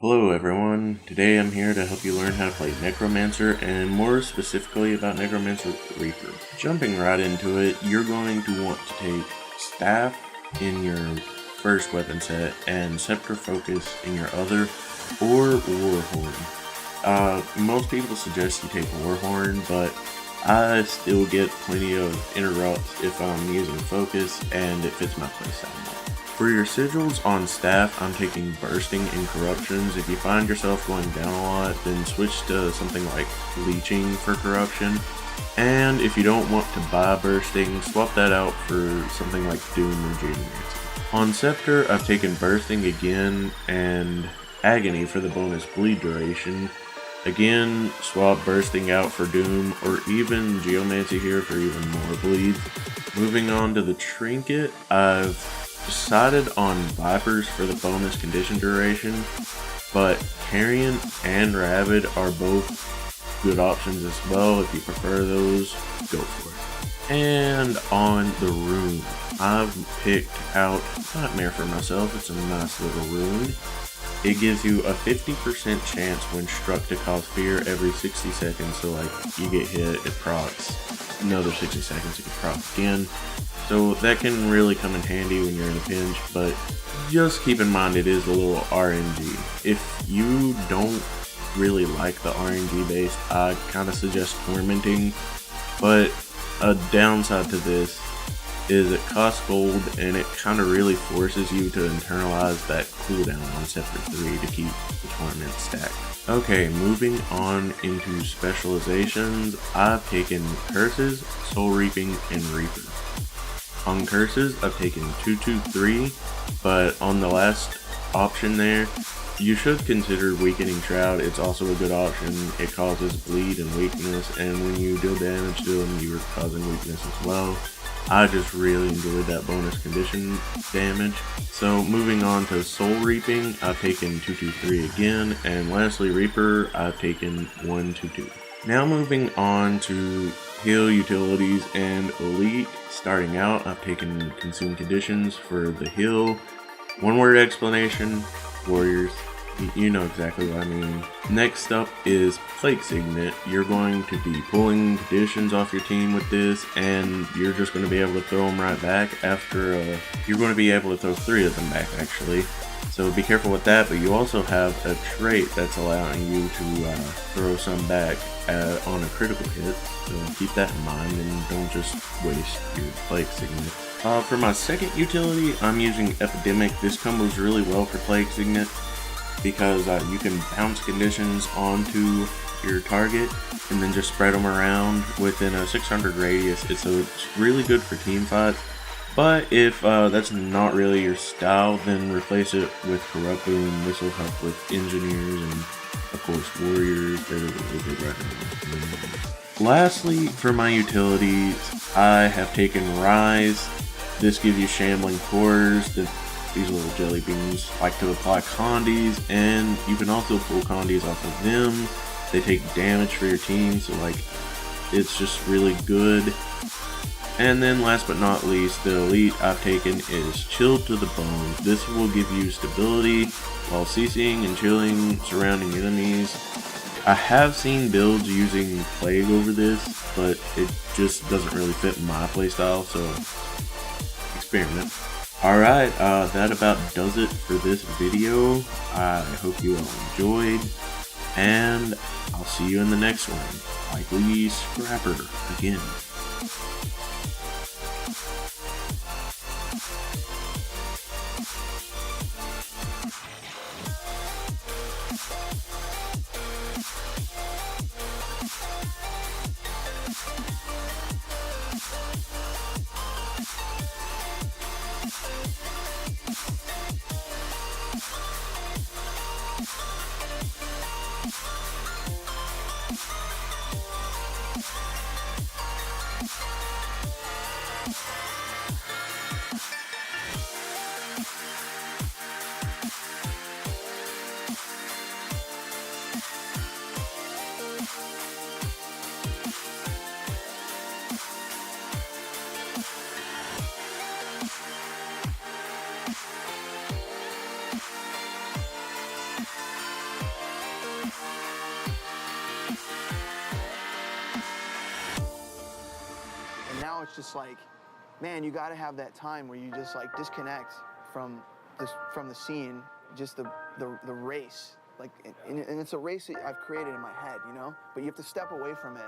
Hello everyone, today I'm here to help you learn how to play Necromancer and more specifically about Necromancer Reaper. Jumping right into it, you're going to want to take Staff in your first weapon set and Scepter Focus in your other, or Warhorn. Most people suggest you take Warhorn, but I still get plenty of interrupts if I'm using Focus and it fits my playstyle more. For your sigils on Staff, I'm taking Bursting and Corruptions. If you find yourself going down a lot, then switch to something like Leeching for Corruption. And if you don't want to buy Bursting, swap that out for something like Doom or Geomancy. On Scepter, I've taken Bursting again and Agony for the bonus bleed duration. Again, swap Bursting out for Doom or even Geomancy here for even more bleed. Moving on to the Trinket, I've decided on Vipers for the bonus condition duration, but Carrion and Rabid are both good options as well. If you prefer those, go for it. And on the rune, I've picked out Nightmare for myself. It's a nice little rune. It gives you a 50% chance when struck to cause fear every 60 seconds, so like you get hit, it procs. Another 60 seconds, it can proc again. So that can really come in handy when you're in a pinch, but just keep in mind it is a little RNG. If you don't really like the RNG base, I kind of suggest Tormenting, but a downside to this is it costs gold and it kind of really forces you to internalize that cooldown on Scepter 3 to keep the Torment stacked. Okay, moving on into specializations, I've taken Curses, Soul Reaping, and Reaper. On Curses, I've taken 223, but on the last option there, you should consider Weakening Shroud. It's also a good option. It causes bleed and weakness, and when you deal damage to them, you're causing weakness as well. I just really enjoyed that bonus condition damage. So moving on to Soul Reaping, I've taken 223 again, and lastly Reaper, I've taken 122. Now moving on to heal utilities and elite. Starting out, I've taken Consume Conditions for the heal. One word explanation, Warriors. You know exactly what I mean. Next up is Plague Signet. You're going to be pulling conditions off your team with this, and you're just going to be able to throw them right back after, you're going to be able to throw 3 of them back actually. So be careful with that, but you also have a trait that's allowing you to throw some back on a critical hit. So keep that in mind and don't just waste your Plague Signet. For my second utility, I'm using Epidemic. This combos really well for Plague Signet because you can bounce conditions onto your target and then just spread them around within a 600 radius. So it's really good for team fights. But if that's not really your style, then replace it with Corrupt Boom. This will help with Engineers and, of course, Warriors. They're really good right now. Lastly, for my utilities, I have taken Rise. This gives you Shambling Horrors. These little jelly beans like to apply condies, and you can also pull condies off of them. They take damage for your team, so like it's just really good. And then last but not least, the elite I've taken is Chilled to the Bone. This will give you stability while CCing and chilling surrounding enemies. I have seen builds using Plague over this, but it just doesn't really fit my playstyle, so experiment. Alright, that about does it for this video. I hope you all enjoyed, and I'll see you in the next one. Likely Scrapper again. it's just like, man, you got to have that time where you just like disconnect from the scene, just the race. Like, and it's a race that I've created in my head, you know? But you have to step away from it.